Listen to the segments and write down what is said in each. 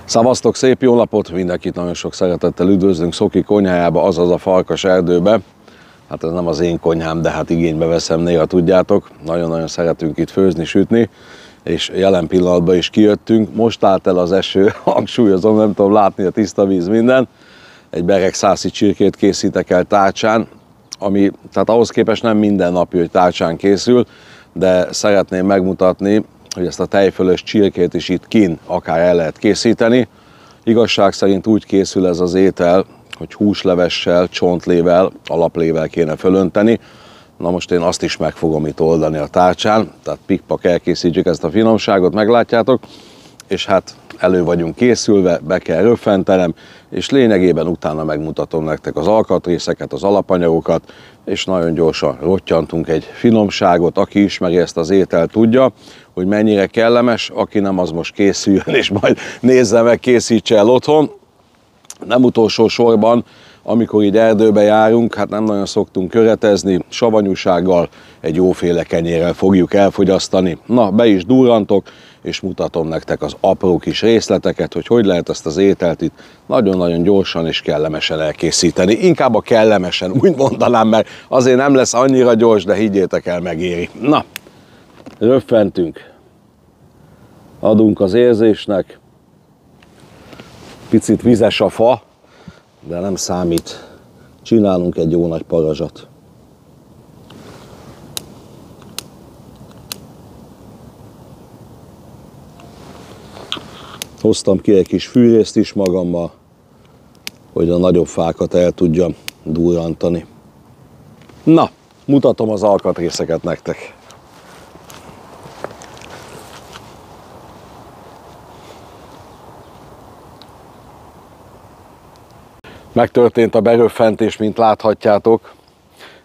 Szavaztok, szép jó napot! Mindenkit nagyon sok szeretettel üdvözlünk Szoki konyhájába, azaz a Farkas erdőbe. Hát ez nem az én konyhám, de hát igénybe veszem néha, tudjátok. Nagyon-nagyon szeretünk itt főzni, sütni, és jelen pillanatban is kijöttünk. Most állt el az eső, hangsúlyozom, nem tudom látni, a tiszta víz minden. Egy beregszászi csirkét készítek el tárcsán, ami tehát ahhoz képest nem minden napi, hogy tárcsán készül, de szeretném megmutatni, hogy ezt a tejfölös csirkét is itt kint akár el lehet készíteni. Igazság szerint úgy készül ez az étel, hogy húslevessel, csontlével, alaplével kéne fölönteni. Na most én azt is meg fogom itt oldani a tárcsán, tehát pikpak elkészítjük ezt a finomságot, meglátjátok, és hát elő vagyunk készülve, be kell röffentenem, és lényegében utána megmutatom nektek az alkatrészeket, az alapanyagokat, és nagyon gyorsan rottyantunk egy finomságot. Aki ismeri ezt az ételt, tudja, hogy mennyire kellemes, aki nem, az most készüljön, és majd nézze meg, készítse el otthon. Nem utolsó sorban, amikor így erdőbe járunk, hát nem nagyon szoktunk köretezni, savanyúsággal, egy jóféle kenyérrel fogjuk elfogyasztani. Na, be is durrantok, és mutatom nektek az apró kis részleteket, hogy lehet ezt az ételt itt nagyon-nagyon gyorsan és kellemesen elkészíteni. Inkább a kellemesen, úgy mondanám, mert azért nem lesz annyira gyors, de higgyétek el, megéri. Na, röffentünk, adunk az érzésnek, picit vizes a fa, de nem számít. Csinálunk egy jó nagy parazsat. Hoztam ki egy kis fűrészt is magammal, hogy a nagyobb fákat el tudjam durrantani. Na, mutatom az alkatrészeket nektek. Megtörtént a beröffentés, mint láthatjátok,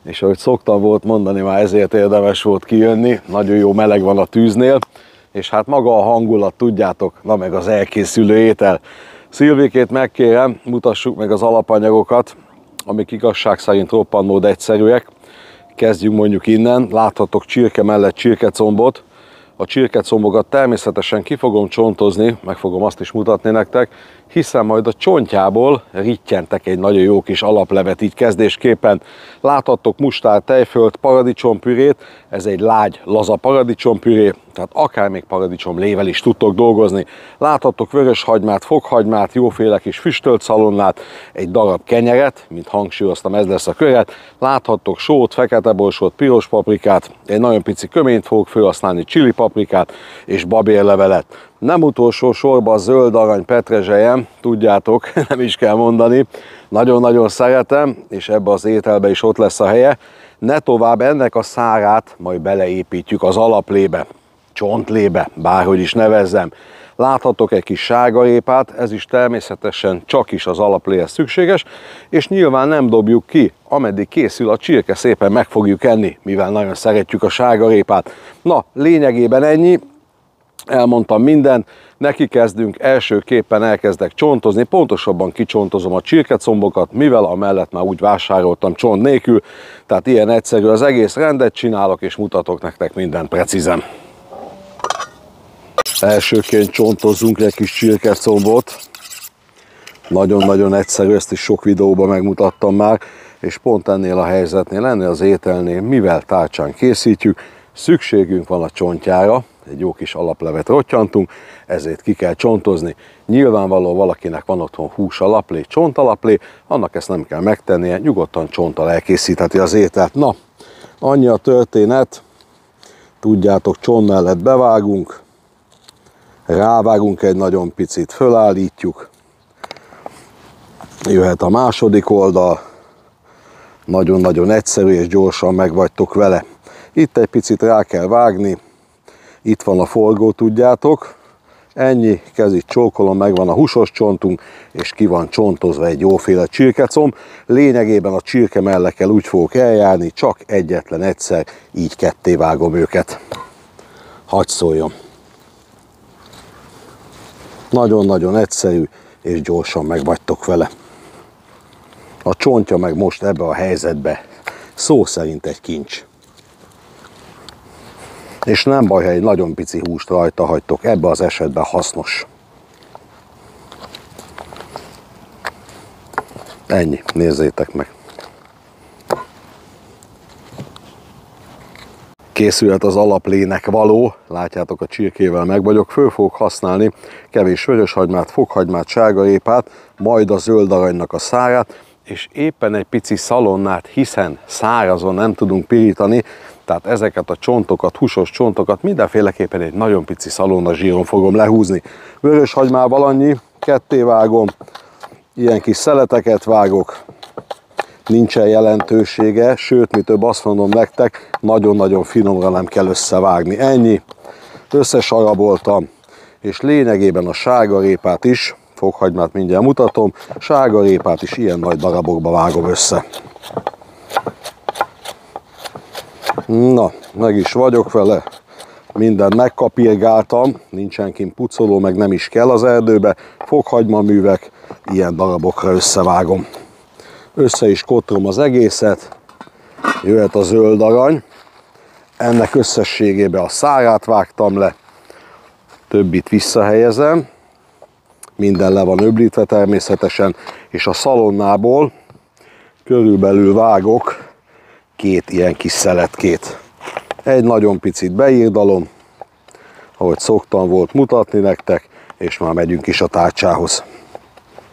és ahogy szoktam volt mondani, már ezért érdemes volt kijönni, nagyon jó meleg van a tűznél, és hát maga a hangulat, tudjátok, na meg az elkészülő étel. Szilvikét megkérem, mutassuk meg az alapanyagokat, amik igazság szerint roppant egyszerűek. Kezdjünk mondjuk innen, láthatok csirke mellett csirkecombot. A csirkecombokat természetesen ki fogom csontozni, meg fogom azt is mutatni nektek, hiszen majd a csontjából rittyentek egy nagyon jó kis alaplevet így kezdésképpen. Láthattok mustár, tejfölt, paradicsompürét, ez egy lágy, laza paradicsompüré, tehát akár még paradicsomlével is tudtok dolgozni. Láthattok vörös hagymát, fokhagymát, jóféle kis füstölt szalonnát, egy darab kenyeret, mint hangsúlyoztam, ez lesz a köret. Láthattok sót, fekete borsót, piros paprikát, egy nagyon pici köményt fogok felhasználni, chili paprikát és babérlevelet. Nem utolsó sorban a zöld arany petrezselyem, tudjátok, nem is kell mondani, nagyon-nagyon szeretem, és ebbe az ételbe is ott lesz a helye. Ne tovább, ennek a szárát majd beleépítjük az alaplébe, csontlébe, bárhogy is nevezzem. Láthatok egy kis sárgarépát, ez is természetesen csak is az alapléhez szükséges, és nyilván nem dobjuk ki, ameddig készül a csirke, szépen meg fogjuk enni, mivel nagyon szeretjük a sárgarépát. Na, lényegében ennyi. Elmondtam mindent, neki kezdünk, elsőképpen elkezdek csontozni, pontosabban kicsontozom a csirkecombokat, mivel amellett már úgy vásároltam csont nélkül, tehát ilyen egyszerű az egész, rendet csinálok és mutatok nektek mindent precízen. Elsőként csontozzunk egy kis csirkecombot, nagyon-nagyon egyszerű, ezt is sok videóban megmutattam már, és pont ennél a helyzetnél, ennél az ételnél, mivel tárcsán készítjük, szükségünk van a csontjára, egy jó kis alaplevet rottyantunk, ezért ki kell csontozni. Nyilvánvaló valakinek van otthon hús alaplé, csont alaplé, annak ezt nem kell megtennie, nyugodtan csonttal elkészítheti az ételt. Na, annyi a történet, tudjátok, csont mellett bevágunk, rávágunk egy nagyon picit, fölállítjuk, jöhet a második oldal, nagyon-nagyon egyszerű és gyorsan megvagytok vele. Itt egy picit rá kell vágni, itt van a forgó, tudjátok, ennyi, kezit csókolom, megvan a húsos csontunk, és ki van csontozva egy jóféle csirkecomb. Lényegében a csirke mellekkel úgy fogok eljárni, csak egyetlen egyszer, így ketté vágom őket. Hadd szóljon. Nagyon-nagyon egyszerű, és gyorsan megvagytok vele. A csontja meg most ebbe a helyzetbe szó szerint egy kincs. És nem baj, ha egy nagyon pici húst rajta hagytok, ebbe az esetben hasznos. Ennyi, nézzétek meg. Készülhet az alaplének való, látjátok, a csirkével meg vagyok, föl fogok használni kevés vöröshagymát, fokhagymát, sárgarépát, majd a zöld aranynak a szárát, és éppen egy pici szalonnát, hiszen szárazon nem tudunk pirítani, tehát ezeket a csontokat, húsos csontokat mindenféleképpen egy nagyon pici szalonna zsíron fogom lehúzni. Vöröshagymával annyi, ketté vágom, ilyen kis szeleteket vágok, nincsen jelentősége, sőt, mi több, azt mondom nektek, nagyon-nagyon finomra nem kell összevágni. Ennyi, összesaraboltam, és lényegében a sárgarépát is, fokhagymát mindjárt mutatom, sárgarépát is ilyen nagy darabokba vágom össze. Na, meg is vagyok vele, mindent megkapirgáltam, nincsen kint pucoló, meg nem is kell az erdőbe, fokhagymaművek, ilyen darabokra összevágom. Össze is kotrom az egészet, jöhet a zöld arany, ennek összességében a szárát vágtam le, többit visszahelyezem, minden le van öblítve természetesen, és a szalonnából körülbelül vágok 2 ilyen kis szeletkét. Egy nagyon picit beírdalom, ahogy szoktam volt mutatni nektek, és már megyünk is a tárcsához.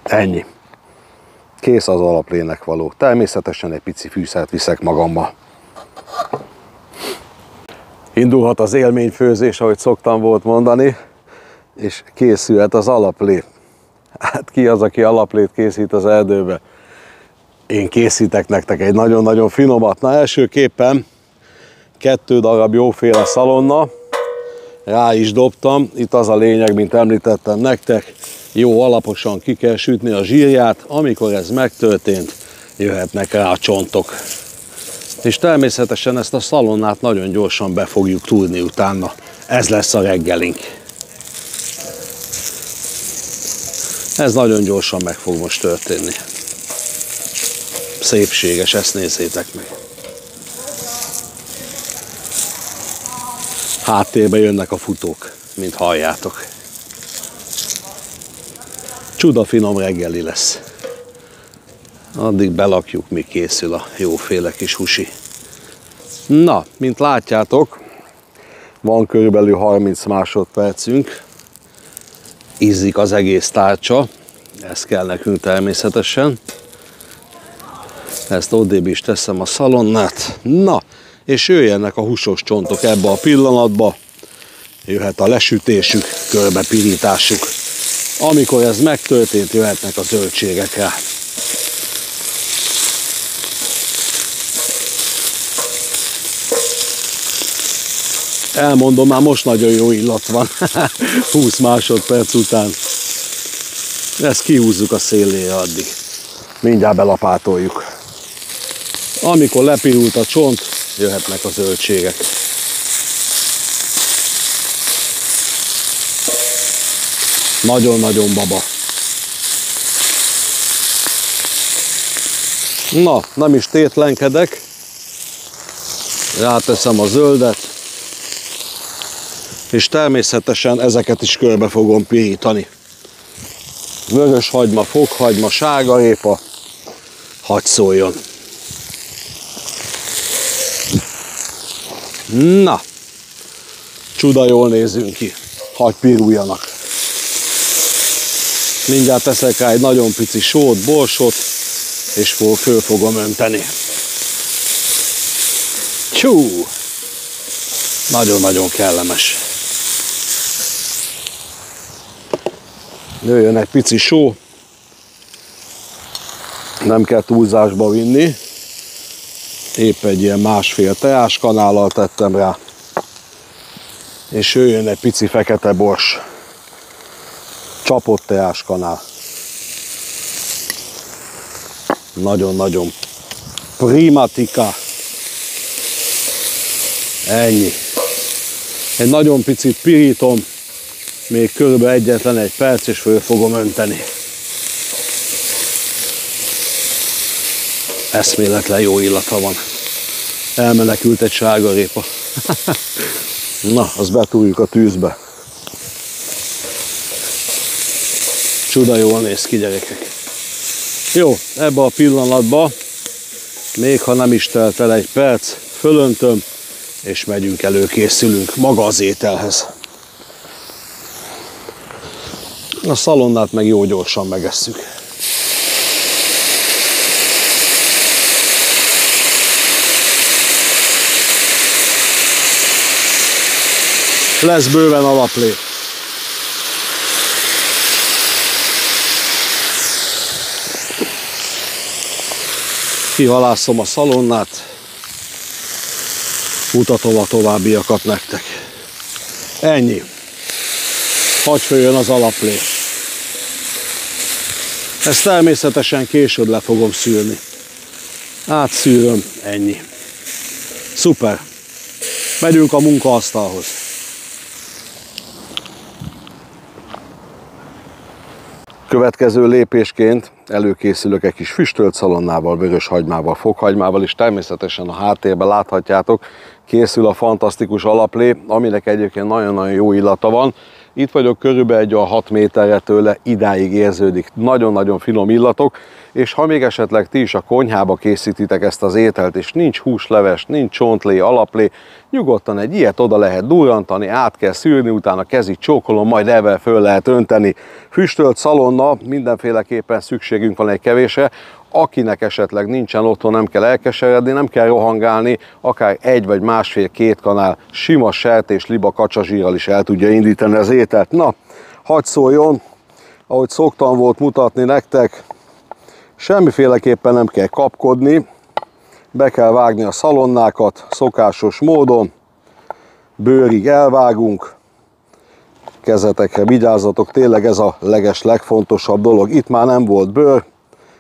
Ennyi. Kész az alaplének való. Természetesen egy pici fűszert viszek magammal. Indulhat az élményfőzés, ahogy szoktam volt mondani, és készülhet az alaplé. Hát ki az, aki alaplét készít az erdőbe? Én készítek nektek egy nagyon-nagyon finomat. Na, elsőképpen 2 darab jóféle szalonna, rá is dobtam. Itt az a lényeg, mint említettem nektek, jó alaposan ki kell sütni a zsírját, amikor ez megtörtént, jöhetnek rá a csontok. És természetesen ezt a szalonnát nagyon gyorsan be fogjuk túrni utána. Ez lesz a reggelink. Ez nagyon gyorsan meg fog most történni. Szépséges, ezt nézzétek meg. Háttérbe jönnek a futók, mint halljátok. Csuda finom reggeli lesz. Addig belakjuk, míg készül a jóféle kis husi. Na, mint látjátok, van körülbelül 30 másodpercünk. Izzik az egész tárcsa. Ez kell nekünk természetesen. Ezt odébb is teszem a szalonnát. Na, és jöjjenek a húsos csontok ebbe a pillanatba. Jöhet a lesütésük, körbepirításuk. Amikor ez megtörtént, jöhetnek a zöldségek rá. Elmondom, már most nagyon jó illat van. 20 másodperc után. Ezt kihúzzuk a szélére addig. Mindjárt belapátoljuk. Amikor lepirult a csont, jöhetnek a zöldségek. Nagyon-nagyon baba. Na, nem is tétlenkedek. Ráteszem a zöldet. És természetesen ezeket is körbe fogom pirítani. Vöröshagyma, fokhagyma, sárgarépa. Hadd szóljon. Na, csuda jól nézünk ki. Hadd piruljanak. Mindjárt teszek rá egy nagyon pici sót, borsot, és föl fogom önteni. Csú! Nagyon-nagyon kellemes. Jöjjön egy pici só. Nem kell túlzásba vinni. Épp egy ilyen másfél teáskanállal tettem rá. És jöjjön egy pici fekete bors. Csapott teáskanál. Nagyon-nagyon primatika. Ennyi. Egy nagyon picit pirítom, még körülbelül egyetlen egy perc, és föl fogom önteni. Eszméletlen jó illata van. Elmenekült egy sárgarépa. Na, azt betúrjuk a tűzbe. Csuda jól néz ki, gyerekek. Jó, ebbe a pillanatban, még ha nem is telt el egy perc, fölöntöm, és megyünk, előkészülünk maga az ételhez. A szalonnát meg jó gyorsan megesszük. Lesz bőven alaplé. Kihalászom a szalonnát, mutatom a továbbiakat nektek. Ennyi. Hadd följön az alaplé. Ezt természetesen később le fogom szűrni. Átszűröm, ennyi. Szuper. Megyünk a munkaasztalhoz. Következő lépésként előkészülök egy kis füstölt szalonnával, vörös hagymával, fokhagymával, és természetesen a háttérben láthatjátok, készül a fantasztikus alaplé, aminek egyébként nagyon-nagyon jó illata van. Itt vagyok körülbelül egy 6 méterre tőle, idáig érződik nagyon-nagyon finom illatok, és ha még esetleg ti is a konyhába készítitek ezt az ételt, és nincs húsleves, nincs csontlé, alaplé, nyugodtan egy ilyet oda lehet durrantani, át kell szűrni, utána kezit csókolom, majd ebben föl lehet önteni. Füstölt szalonna, mindenféleképpen szükségünk van egy kevésre. Akinek esetleg nincsen otthon, nem kell elkeseredni, nem kell rohangálni, akár 1 vagy 1,5-2 kanál sima sertés liba kacsazsírral is el tudja indítani az ételt. Na, hadd szóljon, ahogy szoktam volt mutatni nektek, semmiféleképpen nem kell kapkodni, be kell vágni a szalonnákat szokásos módon, bőrig elvágunk, kezetekre vigyázzatok, tényleg ez a legfontosabb dolog. Itt már nem volt bőr,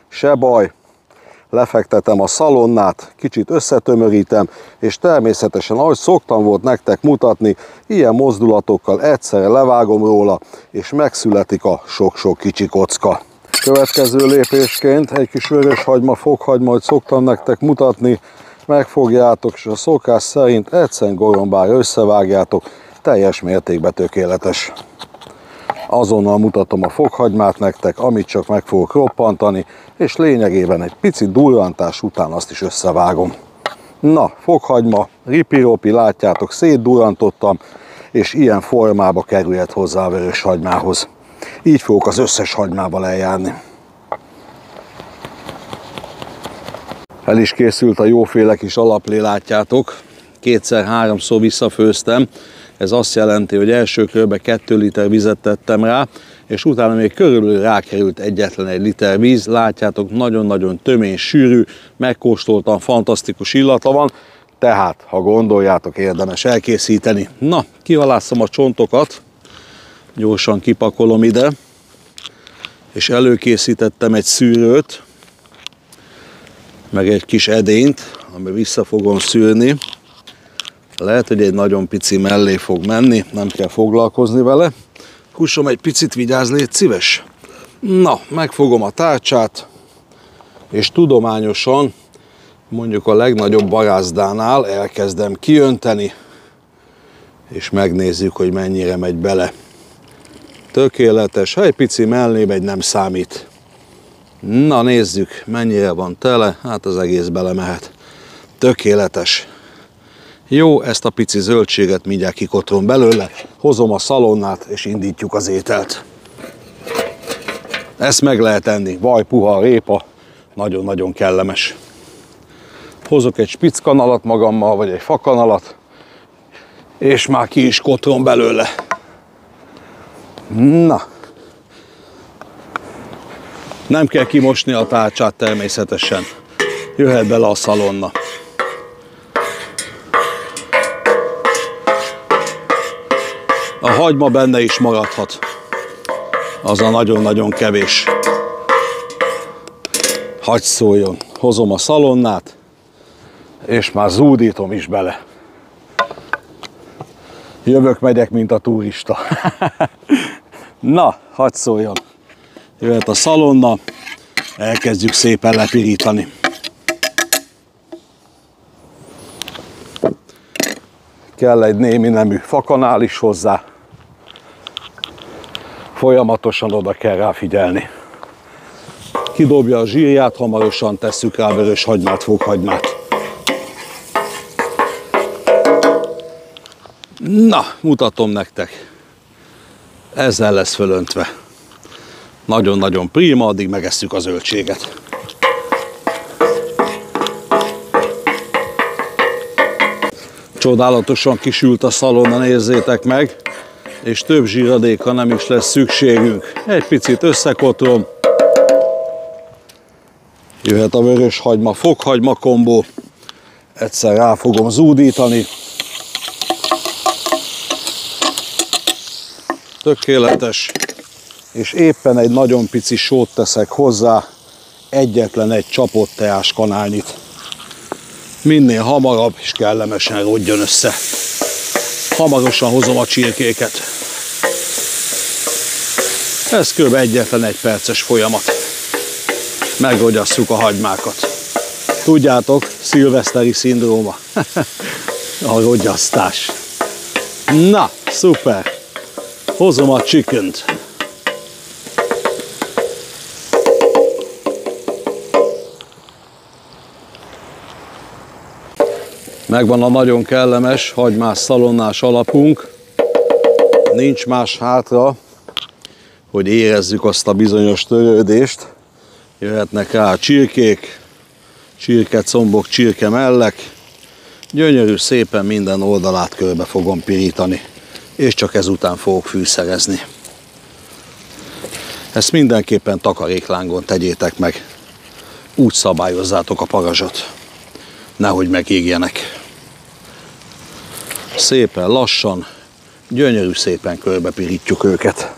se baj, lefektetem a szalonnát, kicsit összetömörítem, és természetesen, ahogy szoktam volt nektek mutatni, ilyen mozdulatokkal egyszerre levágom róla, és megszületik a sok-sok kicsi kocka. Következő lépésként egy kis vöröshagyma, fokhagyma, hogy szoktam nektek mutatni, megfogjátok, és a szokás szerint egyszerűen gorombára összevágjátok, teljes mértékben tökéletes. Azonnal mutatom a fokhagymát nektek, amit csak meg fogok roppantani, és lényegében egy pici durrantás után azt is összevágom. Na, fokhagyma, ripi-ropi, látjátok, szétdurrantottam, és ilyen formába kerülhet hozzá a vöröshagymához. Így fogok az összes hagymával eljárni. El is készült a jóféle kis alaplé, látjátok. 2-3-szor visszafőztem. Ez azt jelenti, hogy első körbe 2 liter vizet tettem rá, és utána még körülbelül rákerült egyetlen 1 liter víz. Látjátok, nagyon-nagyon tömény, sűrű, megkóstoltam, fantasztikus illata van, tehát, ha gondoljátok, érdemes elkészíteni. Na, kihalászom a csontokat, gyorsan kipakolom ide, és előkészítettem egy szűrőt, meg egy kis edényt, amiben vissza fogom szűrni. Lehet, hogy egy nagyon pici mellé fog menni, nem kell foglalkozni vele. Kussom, egy picit vigyázz, légy szíves. Na, megfogom a tárcsát, és tudományosan, mondjuk a legnagyobb barázdánál elkezdem kiönteni, és megnézzük, hogy mennyire megy bele. Tökéletes, ha egy pici mellé megy, nem számít. Na, nézzük, mennyire van tele, hát az egész belemehet. Tökéletes. Jó, ezt a pici zöldséget mindjárt kikotrom belőle, hozom a szalonnát, és indítjuk az ételt. Ezt meg lehet enni, vaj, puha, répa, nagyon-nagyon kellemes. Hozok egy spickkanalat magammal, vagy egy fakanalat, és már ki is kotrom belőle. Na, nem kell kimosni a tárcsát természetesen, jöhet bele a szalonna. A hagyma benne is maradhat, az a nagyon-nagyon kevés. Hadd szóljon, hozom a szalonnát, és már zúdítom is bele. Jövök, megyek, mint a turista. Na, hadd szóljon. Jöhet a szalonna, elkezdjük szépen lepirítani. Kell egy némi nemű fakanál is hozzá. Folyamatosan oda kell rá figyelni. kidobja a zsírját, hamarosan tesszük rá vörös hagymát, fokhagymát. Na, mutatom nektek. Ezzel lesz fölöntve. Nagyon-nagyon prima, addig megesszük a zöldséget. Csodálatosan kisült a szalonna, nézzétek meg, és több zsíradékra nem is lesz szükségünk. Egy picit összekotrom. Jöhet a vörös hagyma, fokhagyma kombó. Egyszer rá fogom zúdítani. Tökéletes. És éppen egy nagyon pici sót teszek hozzá, egyetlen egy csapott teáskanálnyit. Minél hamarabb és kellemesen rodjon össze. Hamarosan hozom a csirkéket. Ez kb. Egyetlen egy perces folyamat. Megrogyasszuk a hagymákat. Tudjátok, szilveszteri szindróma. A rogyasztás. Na, szuper! Hozom a chickent. Megvan a nagyon kellemes hagymás szalonnás alapunk. Nincs más hátra, hogy érezzük azt a bizonyos törődést. Jöhetnek rá a csirkék, csirkecombok, csirkemellek. Gyönyörű szépen minden oldalát körbe fogom pirítani, és csak ezután fogok fűszerezni. Ezt mindenképpen takaréklángon tegyétek meg. Úgy szabályozzátok a parazsot, nehogy megégjenek. Szépen lassan, gyönyörű szépen körbe pirítjuk őket.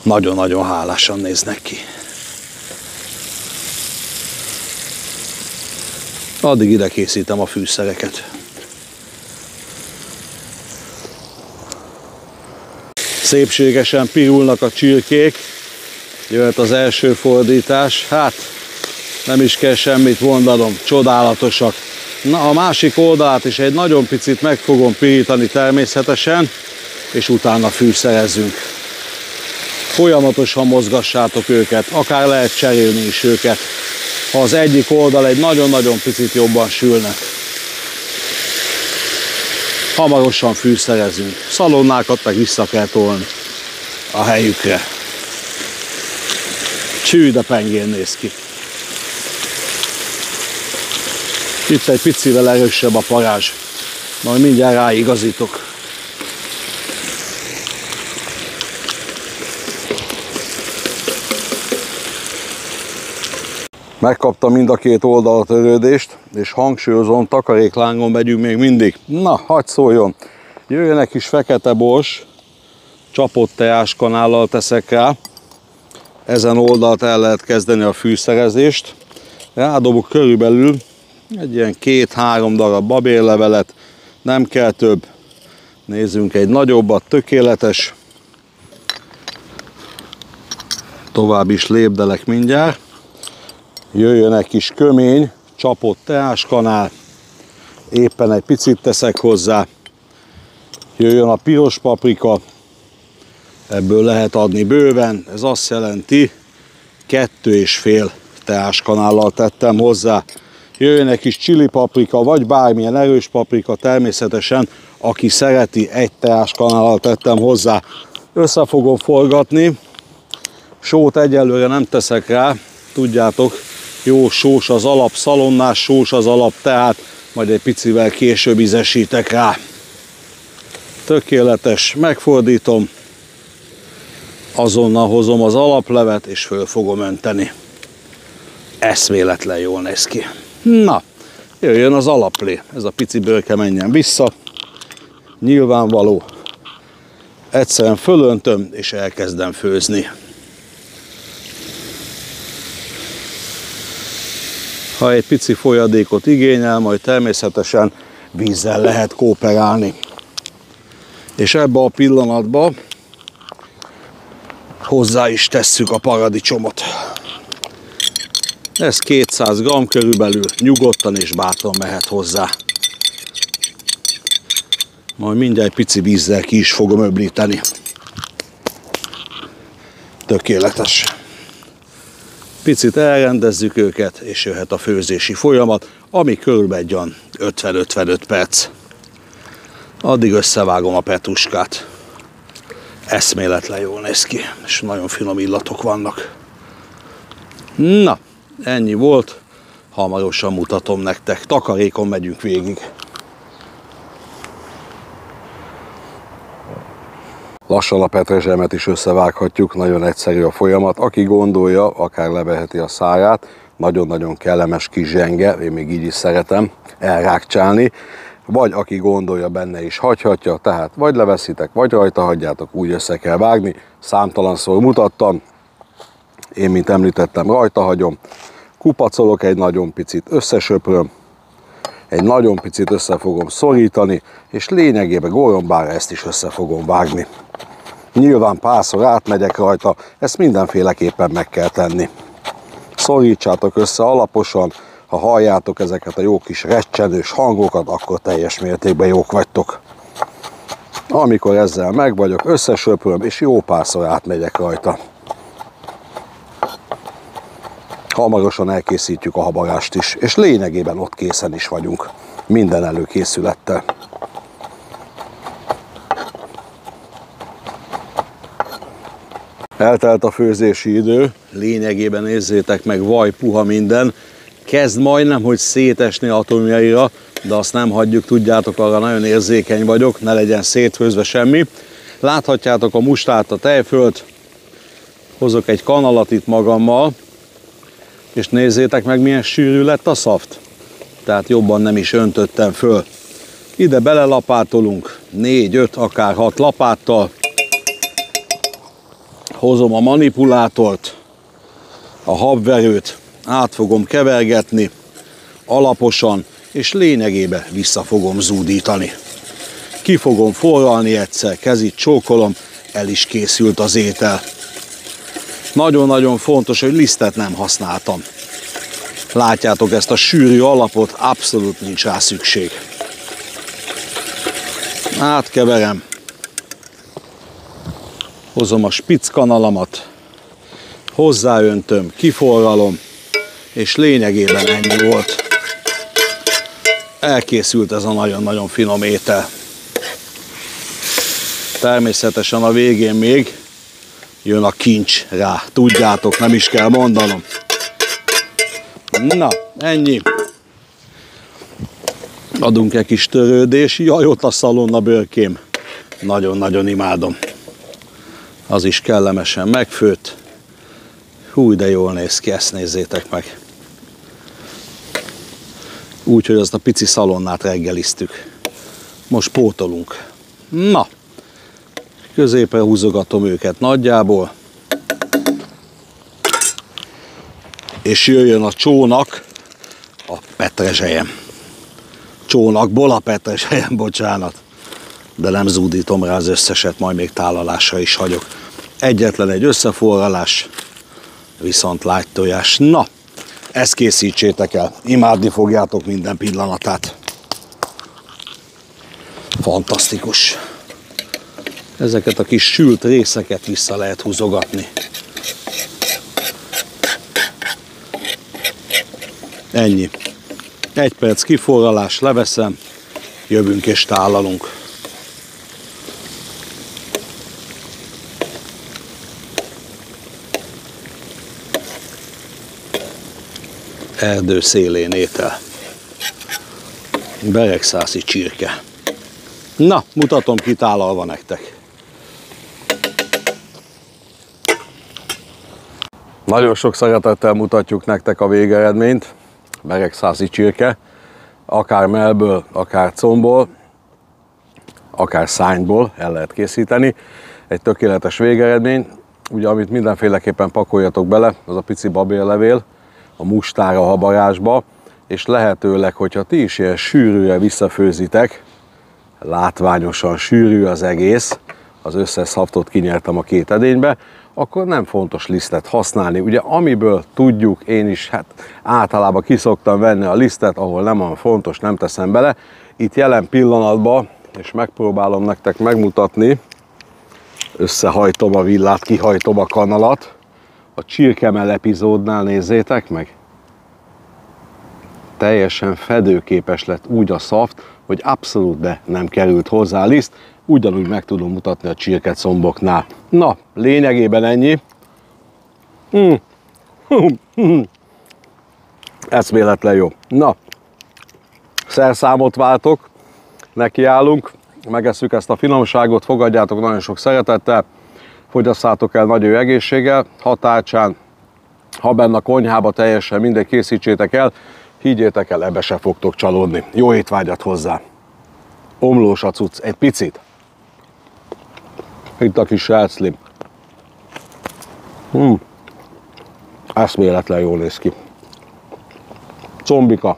Nagyon-nagyon hálásan néznek ki. Addig ide készítem a fűszereket. Szépségesen pirulnak a csirkék. Jöhet az első fordítás. Hát, nem is kell semmit mondanom, csodálatosak. Na, a másik oldalát is egy nagyon picit meg fogom pirítani természetesen, és utána fűszerezzünk. Folyamatosan mozgassátok őket, akár lehet cserélni is őket, ha az egyik oldal egy nagyon-nagyon picit jobban sülne. Hamarosan fűszerezünk. Szalonnákat meg vissza kell tolni a helyükre. Csű, de pengén néz ki. Itt egy picivel erősebb a parázs. Majd mindjárt ráigazítok. Megkaptam mind a két oldal a törődést, és hangsúlyozom, takaréklángon megyünk még mindig. Na, hadd szóljon! Jöjjön egy kis fekete bors, csapott teáskanállal teszek rá. Ezen oldalt el lehet kezdeni a fűszerezést. Rádobok körülbelül egy ilyen 2-3 darab babérlevelet, nem kell több. Nézzünk egy nagyobbat, tökéletes. Tovább is lépdelek mindjárt. Jöjjön egy kis kömény, csapott teáskanál, éppen egy picit teszek hozzá. Jöjjön a piros paprika, ebből lehet adni bőven, ez azt jelenti, 2,5 teáskanállal tettem hozzá. Jöjjön egy kis chili paprika, vagy bármilyen erős paprika, természetesen, aki szereti, 1 teáskanállal tettem hozzá. Össze fogom forgatni, sót egyelőre nem teszek rá, tudjátok, jó sós az alap, szalonnás sós az alap, tehát majd egy picivel később ízesítek rá. Tökéletes, megfordítom, azonnal hozom az alaplevet, és föl fogom önteni. Eszméletlen jól néz ki. Na, jöjjön az alaplé. Ez a pici bőrke menjen vissza. Nyilvánvaló. Egyszerűen fölöntöm, és elkezdem főzni. Ha egy pici folyadékot igényel, majd természetesen vízzel lehet kooperálni. És ebbe a pillanatban hozzá is tesszük a paradicsomot. Ez 200 g körülbelül, nyugodtan és bátran mehet hozzá. Majd mindjárt pici vízzel ki is fogom öblíteni. Tökéletes. Picit elrendezzük őket, és jöhet a főzési folyamat, ami körülbelül 50-55 perc. Addig összevágom a petruskát. Eszméletlen jól néz ki, és nagyon finom illatok vannak. Na, ennyi volt. Hamarosan mutatom nektek. Takarékon megyünk végig. Lassan a petrezselyemet is összevághatjuk, nagyon egyszerű a folyamat. Aki gondolja, akár leveheti a száját, nagyon-nagyon kellemes kis zsenge, én még így is szeretem elrákcsálni. Vagy aki gondolja, benne is hagyhatja, tehát vagy leveszitek, vagy rajta hagyjátok, úgy össze kell vágni. Számtalanszor mutattam, én, mint említettem, rajta hagyom. Kupacolok egy nagyon picit, összesöpröm, egy nagyon picit össze fogom szorítani, és lényegében gorombára ezt is össze fogom vágni. Nyilván párszor átmegyek rajta, ezt mindenféleképpen meg kell tenni. Szorítsátok össze alaposan, ha halljátok ezeket a jó kis recsenős hangokat, akkor teljes mértékben jók vagytok. Amikor ezzel meg vagyok, összesöpröm, és jó párszor átmegyek rajta. Hamarosan elkészítjük a habarást is, és lényegében ott készen is vagyunk, minden előkészülettel. Eltelt a főzési idő, lényegében nézzétek meg, vaj, puha minden. Kezd majdnem, hogy szétesni atomjaira, de azt nem hagyjuk, tudjátok, arra nagyon érzékeny vagyok, ne legyen szétfőzve semmi. Láthatjátok a mustát, a tejfölt, hozok egy kanalat itt magammal, és nézzétek meg, milyen sűrű lett a szaft. Tehát jobban nem is öntöttem föl. Ide belelapátolunk 4-5, akár 6 lapáttal. Hozom a manipulátort, a habverőt, át fogom kevergetni alaposan, és lényegében vissza fogom zúdítani. Ki fogom forralni egyszer, kezit csókolom, el is készült az étel. Nagyon-nagyon fontos, hogy lisztet nem használtam. Látjátok ezt a sűrű alapot, abszolút nincs rá szükség. Átkeverem. Hozom a spickanalamat, hozzáöntöm, kiforralom, és lényegében ennyi volt. Elkészült ez a nagyon-nagyon finom étel. Természetesen a végén még jön a kincs rá. Tudjátok, nem is kell mondanom. Na, ennyi. Adunk egy kis törődés. Jaj, ott a szalonna bőrkém. Nagyon-nagyon imádom. Az is kellemesen megfőtt. Hú, de jól néz ki, ezt nézzétek meg. Úgyhogy azt a pici szalonnát reggeliztük. Most pótolunk. Na, középre húzogatom őket nagyjából. És jöjjön a csónak, a petrezselyem. Csónakból a petrezselyem, bocsánat. De nem zúdítom rá az összeset, majd még tálalásra is hagyok. Egyetlen egy összeforralás, viszont lágy tojás. Na, ezt készítsétek el. Imádni fogjátok minden pillanatát. Fantasztikus. Ezeket a kis sült részeket vissza lehet húzogatni. Ennyi. 1 perc kiforralás, leveszem, jövünk és tálalunk. Erdő szélén étel. Beregszászi csirke. Na, mutatom, kitálalva nektek. Nagyon sok szeretettel mutatjuk nektek a végeredményt. Beregszászi csirke, akár mellből, akár combból, akár szányból el lehet készíteni. Egy tökéletes végeredmény. Ugye, amit mindenféleképpen pakoljatok bele, az a pici babérlevél, a mustára, a habarásba, és lehetőleg, hogyha ti is ilyen sűrűre visszafőzitek, látványosan sűrű az egész, az összes szaftot kinyertem a 2 edénybe, akkor nem fontos lisztet használni. Ugye amiből tudjuk, én is általában kiszoktam venni a lisztet, ahol nem olyan fontos, nem teszem bele. Itt jelen pillanatban, és megpróbálom nektek megmutatni, Összehajtom a villát, kihajtom a kanalat. A csirkemell epizódnál nézzétek meg. Teljesen fedőképes lett úgy a szaft, hogy abszolút nem került hozzá liszt. Ugyanúgy meg tudom mutatni a csirkecomboknál. Na, lényegében ennyi. Eszméletlen jó. Na, szerszámot váltok, nekiállunk, megesszük ezt a finomságot, fogadjátok nagyon sok szeretettel, fogyasszátok el nagyon jó egészséggel, ha tálcsán, ha benne a konyhába, teljesen mindegy, készítsétek el, higgyétek el, ebbe se fogtok csalódni. Jó étvágyat hozzá! Omlós a cucc, egy picit. Itt a kis sráclim. Eszméletlen jól néz ki. Combika.